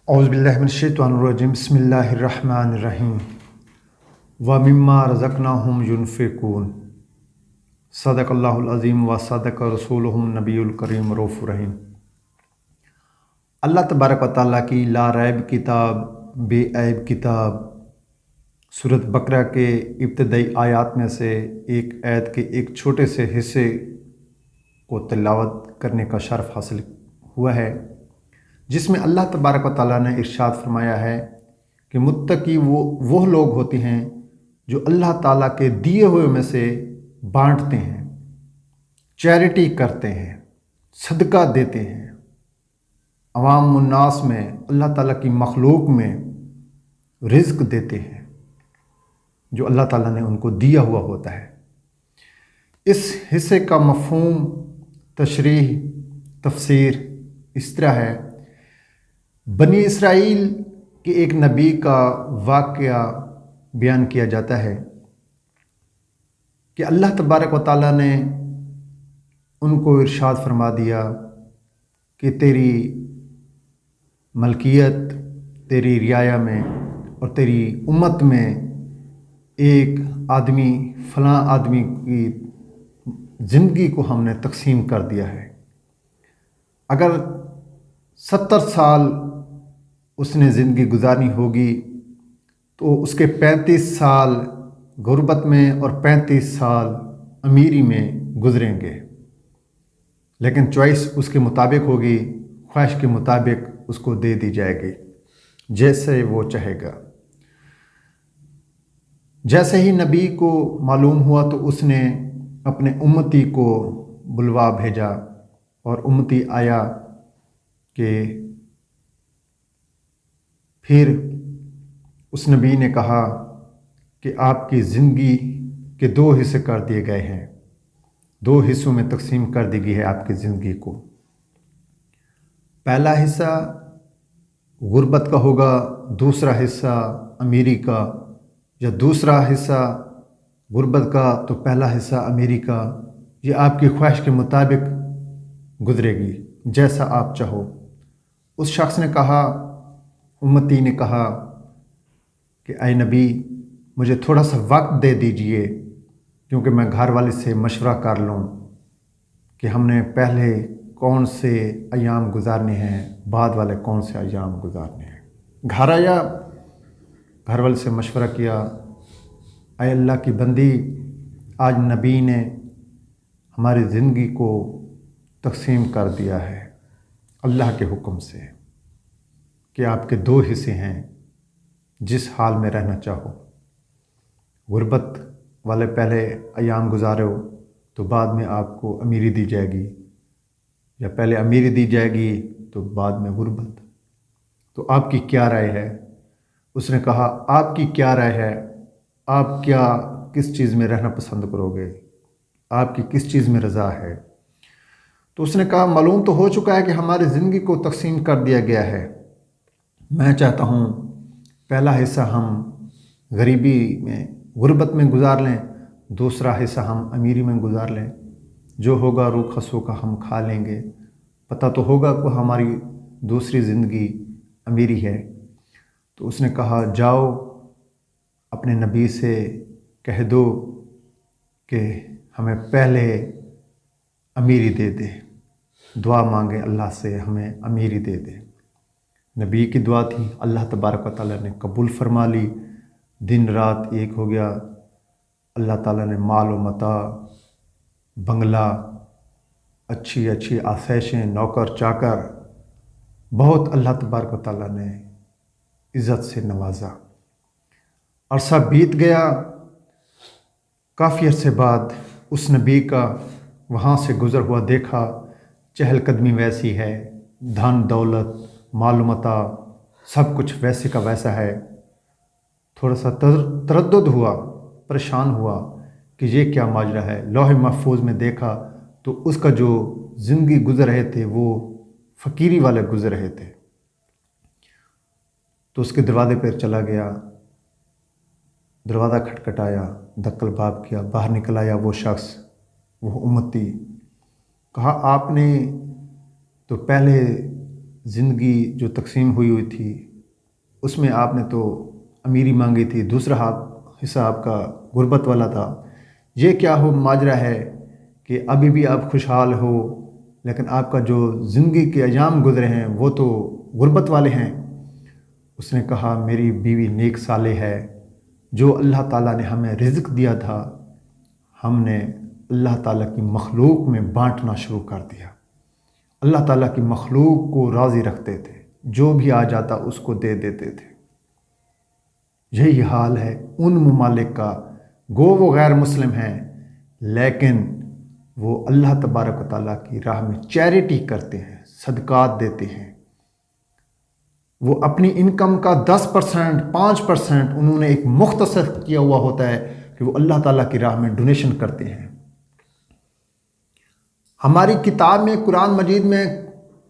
اعوذ باللہ من الشیطان الرجیم بسم اللہ الرحمن الرحیم وَمِمَّا رَزَقْنَاهُمْ يُنْفِقُونَ صدق اللہ العظیم و صدق رسولہ النبی الکریم رؤوف الرحیم۔ اللہ تبارک و تعالیٰ کی لا ریب کتاب بے عیب کتاب سورۃ بقرہ کے ابتدائی آیات میں سے ایک آیت کے ایک چھوٹے سے حصے کو تلاوت کرنے کا شرف حاصل ہوا ہے، جس میں اللہ تبارک و تعالیٰ نے ارشاد فرمایا ہے کہ متقی وہ لوگ ہوتے ہیں جو اللہ تعالیٰ کے دیے ہوئے میں سے بانٹتے ہیں، چیریٹی کرتے ہیں، صدقہ دیتے ہیں، عوام الناس میں اللہ تعالیٰ کی مخلوق میں رزق دیتے ہیں جو اللہ تعالیٰ نے ان کو دیا ہوا ہوتا ہے۔ اس حصے کا مفہوم، تشریح، تفسیر اس طرح ہے۔ بنی اسرائیل کے ایک نبی کا واقعہ بیان کیا جاتا ہے کہ اللہ تبارک و تعالیٰ نے ان کو ارشاد فرما دیا کہ تیری ملکیت، تیری رعایا میں اور تیری امت میں ایک آدمی، فلاں آدمی کی زندگی کو ہم نے تقسیم کر دیا ہے۔ اگر 70 سال اس نے زندگی گزارنی ہوگی تو اس کے 35 سال غربت میں اور 35 سال امیری میں گزریں گے، لیکن چوائس اس کے مطابق ہوگی، خواہش کے مطابق اس کو دے دی جائے گی جیسے وہ چاہے گا۔ جیسے ہی نبی کو معلوم ہوا تو اس نے اپنے امتی کو بلوا بھیجا، اور امتی آیا کہ پھر اس نبی نے کہا کہ آپ کی زندگی کے 2 حصے کر دیے گئے ہیں، 2 حصوں میں تقسیم کر دی گئی ہے آپ کی زندگی کو۔ پہلا حصہ غربت کا ہوگا، دوسرا حصہ امیری کا، یا دوسرا حصہ غربت کا تو پہلا حصہ امیری کا۔ یہ آپ کی خواہش کے مطابق گزرے گی جیسا آپ چاہو۔ اس شخص نے کہا، امتی نے کہا کہ اے نبی، مجھے تھوڑا سا وقت دے دیجئے، کیونکہ میں گھر والے سے مشورہ کر لوں کہ ہم نے پہلے کون سے ایام گزارنے ہیں، بعد والے کون سے ایام گزارنے ہیں۔ گھر آیا، گھر والے سے مشورہ کیا، اے اللہ کی بندی، آج نبی نے ہماری زندگی کو تقسیم کر دیا ہے اللہ کے حکم سے کہ آپ کے 2 حصے ہیں، جس حال میں رہنا چاہو۔ غربت والے پہلے ایام گزارو تو بعد میں آپ کو امیری دی جائے گی، یا پہلے امیری دی جائے گی تو بعد میں غربت۔ تو آپ کی کیا رائے ہے؟ اس نے کہا، آپ کی کیا رائے ہے؟ آپ کس چیز میں رہنا پسند کرو گے؟ آپ کی کس چیز میں رضا ہے؟ تو اس نے کہا، معلوم تو ہو چکا ہے کہ ہماری زندگی کو تقسیم کر دیا گیا ہے، میں چاہتا ہوں پہلا حصہ ہم غریبی میں، غربت میں گزار لیں، دوسرا حصہ ہم امیری میں گزار لیں، جو ہوگا روح خسو کا ہم کھا لیں گے، پتہ تو ہوگا کہ ہماری دوسری زندگی امیری ہے۔ تو اس نے کہا، جاؤ اپنے نبی سے کہہ دو کہ ہمیں پہلے امیری دے دے، دعا مانگے اللہ سے ہمیں امیری دے دے۔ نبی کی دعا تھی، اللہ تبارک و تعالیٰ نے قبول فرما لی، دن رات ایک ہو گیا۔ اللہ تعالیٰ نے مال و متاع، بنگلہ، اچھی اچھی آسائشیں، نوکر چاکر، بہت اللہ تبارک و تعالیٰ نے عزت سے نوازا۔ عرصہ بیت گیا، کافی عرصے بعد اس نبی کا وہاں سے گزر ہوا دیکھا، چہل قدمی ویسی ہے، دھن دولت، مال و متاع، سب کچھ ویسے کا ویسا ہے۔ تھوڑا سا تردد ہوا، پریشان ہوا کہ یہ کیا ماجرا ہے۔ لوح محفوظ میں دیکھا تو اس کا جو زندگی گزر رہے تھے وہ فقیری والے گزر رہے تھے۔ تو اس کے دروازے پر چلا گیا، دروازہ کھٹکھٹایا، دکل باب کیا، باہر نکل آیا وہ شخص، وہ امتی۔ کہا، آپ نے تو پہلے زندگی جو تقسیم ہوئی تھی اس میں آپ نے تو امیری مانگی تھی، دوسرا حصہ آپ کا غربت والا تھا۔ یہ کیا ہو ماجرا ہے کہ ابھی بھی آپ خوشحال ہو، لیکن آپ کا جو زندگی کے ایام گزرے ہیں وہ تو غربت والے ہیں؟ اس نے کہا میری بیوی نیک صالح ہے، جو اللہ تعالیٰ نے ہمیں رزق دیا تھا ہم نے اللہ تعالیٰ کی مخلوق میں بانٹنا شروع کر دیا۔ اللہ تعالیٰ کی مخلوق کو راضی رکھتے تھے، جو بھی آ جاتا اس کو دے دیتے تھے۔ یہی حال ہے ان ممالک کا، گو وہ غیر مسلم ہیں لیکن وہ اللہ تبارک و تعالیٰ کی راہ میں چیریٹی کرتے ہیں، صدقات دیتے ہیں۔ وہ اپنی انکم کا 10%، 5% انہوں نے ایک مختصر کیا ہوا ہوتا ہے کہ وہ اللہ تعالیٰ کی راہ میں ڈونیشن کرتے ہیں۔ ہماری کتاب میں قرآن مجید میں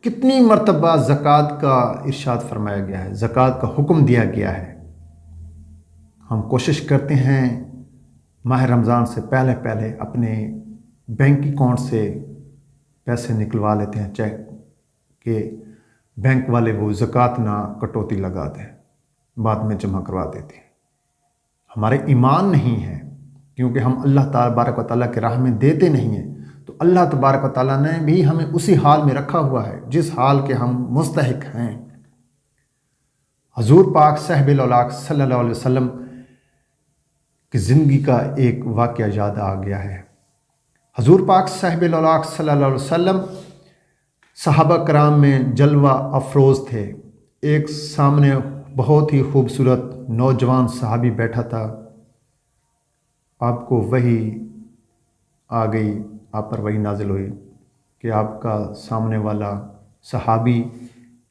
کتنی مرتبہ زکوٰۃ کا ارشاد فرمایا گیا ہے، زکوٰۃ کا حکم دیا گیا ہے۔ ہم کوشش کرتے ہیں ماہ رمضان سے پہلے پہلے اپنے بینک اکاؤنٹ سے پیسے نکلوا لیتے ہیں، چیک کہ بینک والے وہ زکوٰۃ نہ کٹوتی لگا دیں، بعد میں جمع کروا دیتے ہیں۔ ہمارے ایمان نہیں ہے، کیونکہ ہم اللہ تبارک و تعالیٰ کے راہ میں دیتے نہیں ہیں، تو اللہ تبارک و تعالیٰ نے بھی ہمیں اسی حال میں رکھا ہوا ہے جس حال کے ہم مستحق ہیں۔ حضور پاک صاحب الاولاق صلی اللہ علیہ وسلم کی زندگی کا ایک واقعہ یاد آ گیا ہے۔ حضور پاک صاحب الاولاق صلی اللہ علیہ وسلم صحابہ کرام میں جلوہ افروز تھے۔ ایک سامنے بہت ہی خوبصورت نوجوان صحابی بیٹھا تھا، آپ کو وحی آ گئی، آپ پر وحی نازل ہوئی کہ آپ کا سامنے والا صحابی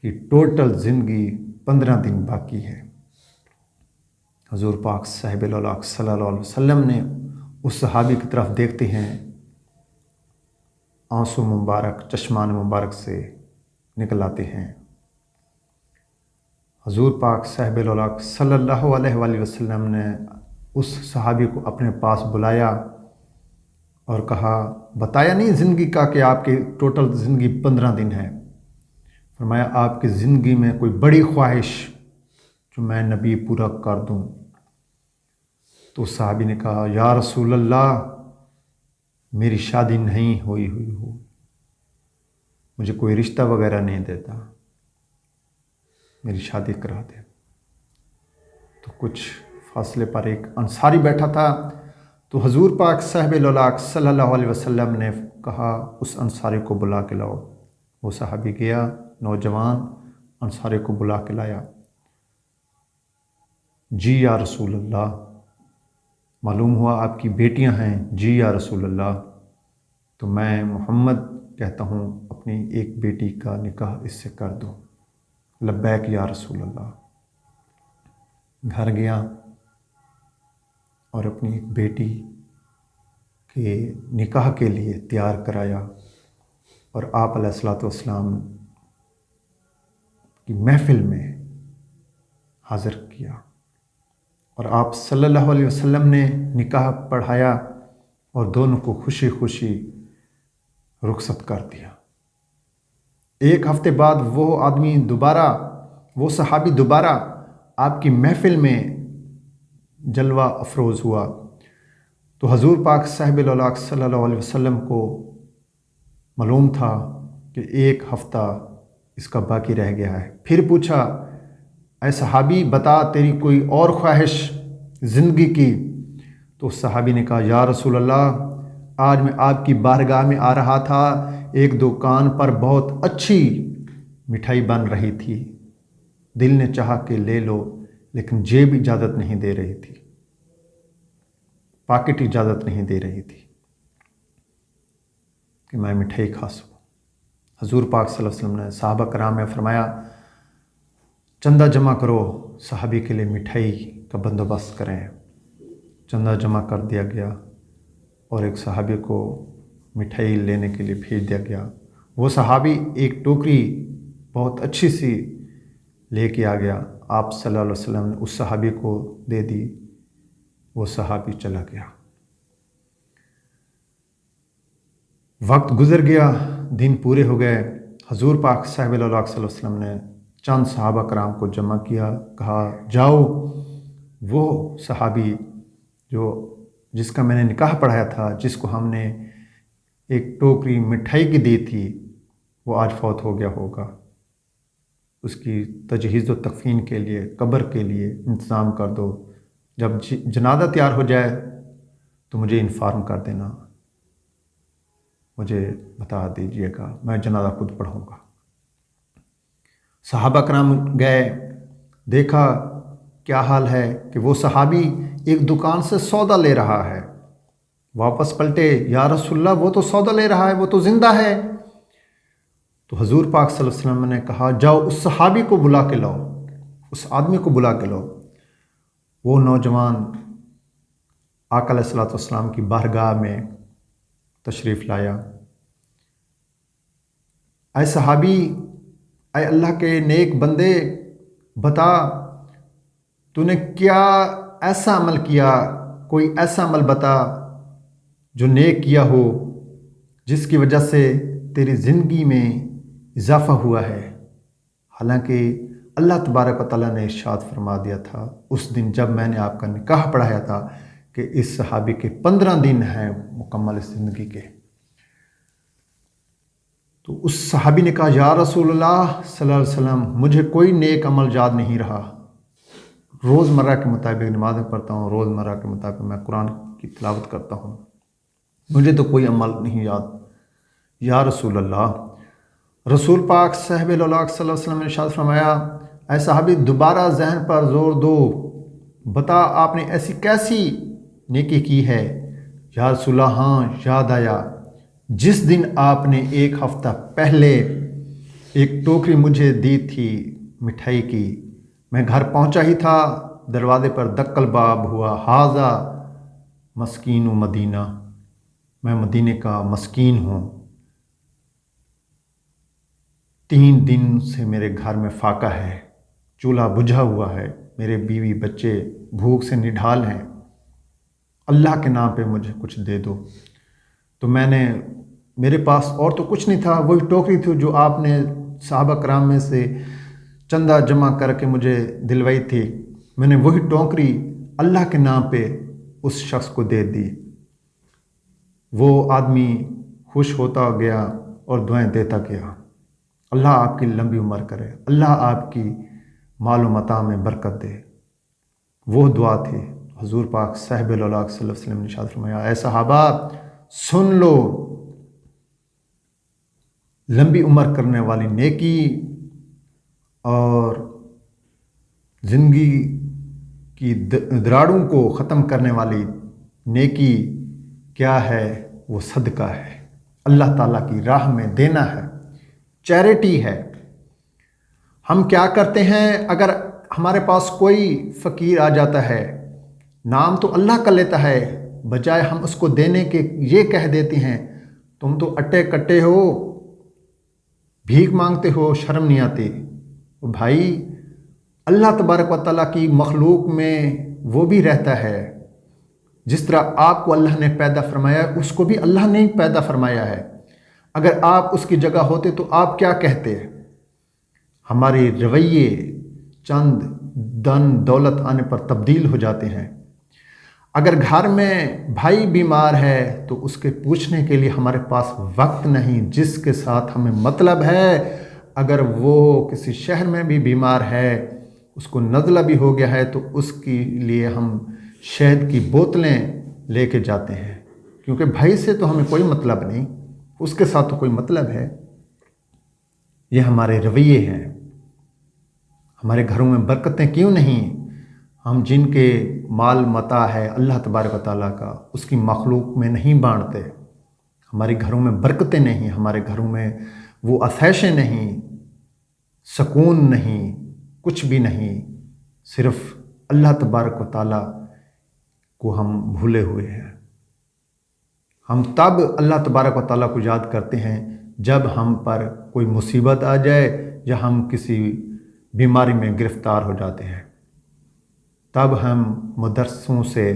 کی ٹوٹل زندگی 15 دن باقی ہے۔ حضور پاک صاحب الاولاق صلی اللہ علیہ وسلم نے اس صحابی کی طرف دیکھتے ہیں، آنسو مبارک چشمان مبارک سے نکل آتے ہیں۔ حضور پاک صاحب الاولاق صلی اللہ علیہ وآلہ وسلم نے اس صحابی کو اپنے پاس بلایا اور کہا بتایا نہیں زندگی کا کہ آپ کی ٹوٹل زندگی 15 دن ہے؟ فرمایا آپ کی زندگی میں کوئی بڑی خواہش جو میں نبی پورا کر دوں؟ تو صحابی نے کہا یا رسول اللہ میری شادی نہیں ہوئی ہو، مجھے کوئی رشتہ وغیرہ نہیں دیتا، میری شادی کرا دے۔ تو کچھ فاصلے پر ایک انصاری بیٹھا تھا، تو حضور پاک صاحب الاولاق صلی اللہ علیہ وسلم نے کہا اس انصاری کو بلا کے لاؤ۔ وہ صحابی گیا، نوجوان انصاری کو بلا کے لایا۔ جی یا رسول اللہ، معلوم ہوا آپ کی بیٹیاں ہیں؟ جی یا رسول اللہ، تو میں محمد کہتا ہوں اپنی ایک بیٹی کا نکاح اس سے کر دو۔ لبیک یا رسول اللہ۔ گھر گیا اور اپنی ایک بیٹی کے نکاح کے لیے تیار کرایا اور آپ علیہ الصلوۃ والسلام کی محفل میں حاضر کیا، اور آپ صلی اللہ علیہ وسلم نے نکاح پڑھایا اور دونوں کو خوشی خوشی رخصت کر دیا۔ ایک ہفتے بعد وہ صحابی دوبارہ آپ کی محفل میں جلوہ افروز ہوا، تو حضور پاک صاحب الاولاق صلی اللہ علیہ وسلم کو معلوم تھا کہ ایک ہفتہ اس کا باقی رہ گیا ہے۔ پھر پوچھا اے صحابی بتا تیری کوئی اور خواہش زندگی کی؟ تو صحابی نے کہا یا رسول اللہ آج میں آپ کی بارگاہ میں آ رہا تھا، ایک دکان پر بہت اچھی مٹھائی بن رہی تھی، دل نے چاہا کہ لے لو، لیکن جیب اجازت نہیں دے رہی تھی، پاکٹ اجازت نہیں دے رہی تھی کہ میں مٹھائی کھا سکوں۔ حضور پاک صلی اللہ علیہ وسلم نے صحابہ کرام میں فرمایا چندہ جمع کرو، صحابی کے لیے مٹھائی کا بندوبست کریں۔ چندہ جمع کر دیا گیا اور ایک صحابی کو مٹھائی لینے کے لیے بھیج دیا گیا۔ وہ صحابی ایک ٹوکری بہت اچھی سی لے کے آ گیا، آپ صلی اللہ علیہ وسلم نے اس صحابی کو دے دی، وہ صحابی چلا گیا۔ وقت گزر گیا، دن پورے ہو گئے، حضور پاک صاحب اللہ صلی اللہ علیہ وسلم نے چند صحابہ کرام کو جمع کیا، کہا جاؤ وہ صحابی جس کا میں نے نکاح پڑھایا تھا، جس کو ہم نے ایک ٹوکری مٹھائی کی دی تھی، وہ آج فوت ہو گیا ہوگا، اس کی تجہیز و تکفین کے لیے، قبر کے لیے انتظام کر دو، جب جنازہ تیار ہو جائے تو مجھے انفارم کر دینا، مجھے بتا دیجیے گا، میں جنازہ خود پڑھوں گا۔ صحابہ کرام گئے، دیکھا کیا حال ہے کہ وہ صحابی ایک دکان سے سودا لے رہا ہے، واپس پلٹے، یا رسول اللہ وہ تو سودا لے رہا ہے، وہ تو زندہ ہے۔ تو حضور پاک صلی اللہ علیہ وسلم نے کہا جاؤ اس صحابی کو بلا کے لاؤ، اس آدمی کو بلا کے لاؤ۔ وہ نوجوان آقا علیہ الصلوۃ والسلام کی بارگاہ میں تشریف لایا۔ اے صحابی، اے اللہ کے نیک بندے، بتا تو نے کیا ایسا عمل کیا، کوئی ایسا عمل بتا جو نیک کیا ہو، جس کی وجہ سے تیری زندگی میں اضافہ ہوا ہے۔ حالانکہ اللہ تبارک و تعالیٰ نے ارشاد فرما دیا تھا اس دن جب میں نے آپ کا نکاح پڑھایا تھا کہ اس صحابی کے 15 دن ہیں مکمل اس زندگی کے۔ تو اس صحابی نے کہا یا رسول اللہ صلی اللہ علیہ وسلم، مجھے کوئی نیک عمل یاد نہیں رہا، روزمرہ کے مطابق نمازیں پڑھتا ہوں، روزمرہ کے مطابق میں قرآن کی تلاوت کرتا ہوں، مجھے تو کوئی عمل نہیں یاد۔ یا رسول اللہ، رسول پاک صاحب اللہ صلی اللہ علیہ وسلم نے ارشاد فرمایا اے صحابی دوبارہ ذہن پر زور دو، بتا آپ نے ایسی کیسی نیکی کی ہے؟ یا رسول اللہ ہاں یاد آیا، جس دن آپ نے 1 ہفتہ پہلے ایک ٹوکری مجھے دی تھی مٹھائی کی، میں گھر پہنچا ہی تھا، دروازے پر دق الباب ہوا، ھذا مسکین و مدینہ، میں مدینے کا مسکین ہوں، 3 دن سے میرے گھر میں فاقہ ہے، چولہا بجھا ہوا ہے، میرے بیوی بچے بھوک سے نڈھال ہیں، اللہ کے نام پہ مجھے کچھ دے دو۔ تو میرے پاس اور تو کچھ نہیں تھا، وہی ٹوکری تھی جو آپ نے صحابہ کرام میں سے چندہ جمع کر کے مجھے دلوائی تھی، میں نے وہی ٹوکری اللہ کے نام پہ اس شخص کو دے دی۔ وہ آدمی خوش ہوتا گیا اور دعائیں دیتا گیا، اللہ آپ کی لمبی عمر کرے، اللہ آپ کی مال و متاع میں برکت دے۔ وہ دعا تھی۔ حضور پاک صاحب اللہ صلی اللہ علیہ وسلم نے ارشاد فرمایا اے صحابہ سن لو، لمبی عمر کرنے والی نیکی اور زندگی کی دراڑوں کو ختم کرنے والی نیکی کیا ہے؟ وہ صدقہ ہے، اللہ تعالیٰ کی راہ میں دینا ہے، چیریٹی ہے۔ ہم کیا کرتے ہیں، اگر ہمارے پاس کوئی فقیر آ جاتا ہے، نام تو اللہ کا لیتا ہے، بجائے ہم اس کو دینے کے یہ کہہ دیتے ہیں تم تو اٹے کٹے ہو، بھیک مانگتے ہو، شرم نہیں آتی۔ بھائی اللہ تبارک و تعالیٰ کی مخلوق میں وہ بھی رہتا ہے، جس طرح آپ کو اللہ نے پیدا فرمایا ہے اس کو بھی اللہ نے پیدا فرمایا ہے۔ اگر آپ اس کی جگہ ہوتے تو آپ کیا کہتے؟ ہمارے رویے چند دن دولت آنے پر تبدیل ہو جاتے ہیں۔ اگر گھر میں بھائی بیمار ہے تو اس کے پوچھنے کے لیے ہمارے پاس وقت نہیں، جس کے ساتھ ہمیں مطلب ہے، اگر وہ کسی شہر میں بھی بیمار ہے، اس کو نزلہ بھی ہو گیا ہے، تو اس کے لیے ہم شہد کی بوتلیں لے کے جاتے ہیں، کیونکہ بھائی سے تو ہمیں کوئی مطلب نہیں، اس کے ساتھ تو کوئی مطلب ہے۔ یہ ہمارے رویے ہیں۔ ہمارے گھروں میں برکتیں کیوں نہیں؟ ہم جن کے مال متاع ہے اللہ تبارک و تعالیٰ کا، اس کی مخلوق میں نہیں بانٹتے۔ ہمارے گھروں میں برکتیں نہیں، ہمارے گھروں میں وہ آسائشیں نہیں، سکون نہیں، کچھ بھی نہیں، صرف اللہ تبارک و تعالیٰ کو ہم بھولے ہوئے ہیں۔ ہم تب اللہ تبارک و تعالیٰ کو یاد کرتے ہیں جب ہم پر کوئی مصیبت آ جائے یا ہم کسی بیماری میں گرفتار ہو جاتے ہیں، تب ہم مدرسوں سے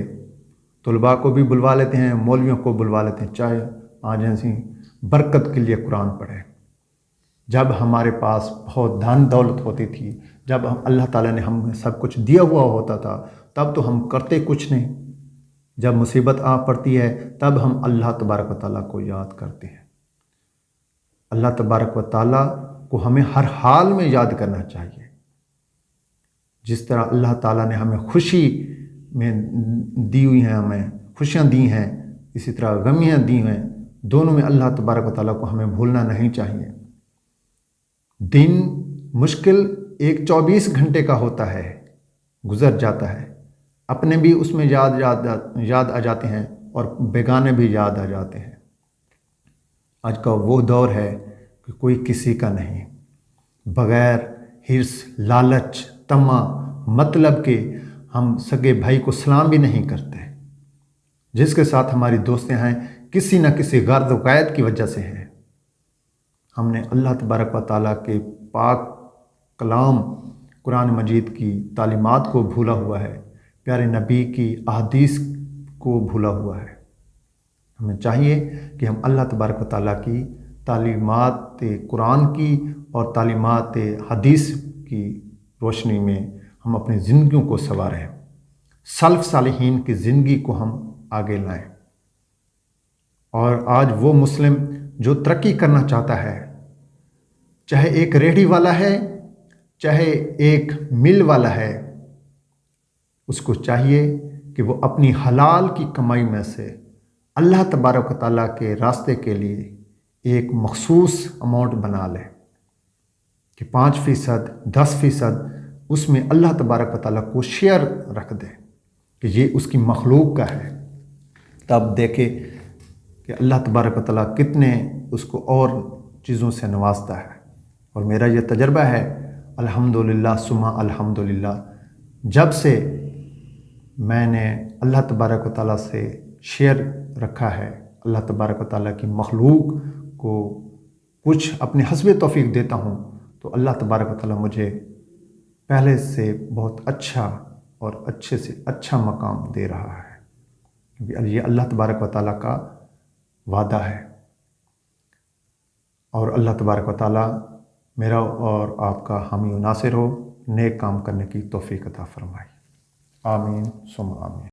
طلباء کو بھی بلوا لیتے ہیں، مولویوں کو بلوا لیتے ہیں، چاہے آج ایسی برکت کے لیے قرآن پڑھیں۔ جب ہمارے پاس بہت دھن دولت ہوتی تھی، جب اللہ تعالیٰ نے ہمیں سب کچھ دیا ہوا ہوتا تھا، تب تو ہم کرتے کچھ نہیں۔ جب مصیبت آ پڑتی ہے تب ہم اللہ تبارک و تعالیٰ کو یاد کرتے ہیں۔ اللہ تبارک و تعالیٰ کو ہمیں ہر حال میں یاد کرنا چاہیے۔ جس طرح اللہ تعالیٰ نے ہمیں خوشی میں دی ہوئی ہیں، ہمیں خوشیاں دی ہیں، اسی طرح غمیاں دی ہیں، دونوں میں اللہ تبارک و تعالیٰ کو ہمیں بھولنا نہیں چاہیے۔ دن مشکل ایک 24 گھنٹے کا ہوتا ہے، گزر جاتا ہے، اپنے بھی اس میں یاد آ جاتے ہیں اور بیگانے بھی یاد آ جاتے ہیں۔ آج کا وہ دور ہے کہ کوئی کسی کا نہیں، بغیر حرص، لالچ، طمع، مطلب کہ ہم سگے بھائی کو سلام بھی نہیں کرتے۔ جس کے ساتھ ہماری دوستیں ہیں کسی نہ کسی غرض و قید کی وجہ سے ہیں۔ ہم نے اللہ تبارک و تعالیٰ کے پاک کلام قرآن مجید کی تعلیمات کو بھولا ہوا ہے، پیارے نبی کی احادیث کو بھولا ہوا ہے۔ ہمیں چاہیے کہ ہم اللہ تبارک و تعالیٰ کی تعلیمات قرآن کی اور تعلیمات حدیث کی روشنی میں ہم اپنی زندگیوں کو سنواریں، سلف صالحین کی زندگی کو ہم آگے لائیں۔ اور آج وہ مسلم جو ترقی کرنا چاہتا ہے، چاہے ایک ریہڑی والا ہے، چاہے ایک مل والا ہے، اس کو چاہیے کہ وہ اپنی حلال کی کمائی میں سے اللہ تبارک و تعالیٰ کے راستے کے لیے ایک مخصوص اماؤنٹ بنا لے کہ 5%، 10% اس میں اللہ تبارک و تعالیٰ کو شیئر رکھ دے کہ یہ اس کی مخلوق کا ہے۔ تب دیکھے کہ اللہ تبارک و تعالیٰ کتنے اس کو اور چیزوں سے نوازتا ہے۔ اور میرا یہ تجربہ ہے، الحمدللہ ثم الحمدللہ، جب سے میں نے اللہ تبارک و تعالیٰ سے شیئر رکھا ہے، اللہ تبارک و تعالیٰ کی مخلوق کو کچھ اپنے حسب توفیق دیتا ہوں، تو اللہ تبارک و تعالیٰ مجھے پہلے سے بہت اچھا اور اچھے سے اچھا مقام دے رہا ہے، کیونکہ یہ اللہ تبارک و تعالیٰ کا وعدہ ہے۔ اور اللہ تبارک و تعالیٰ میرا اور آپ کا حامی و ناصر ہو، نیک کام کرنے کی توفیق عطا فرمائے۔ آمین ثم آمین۔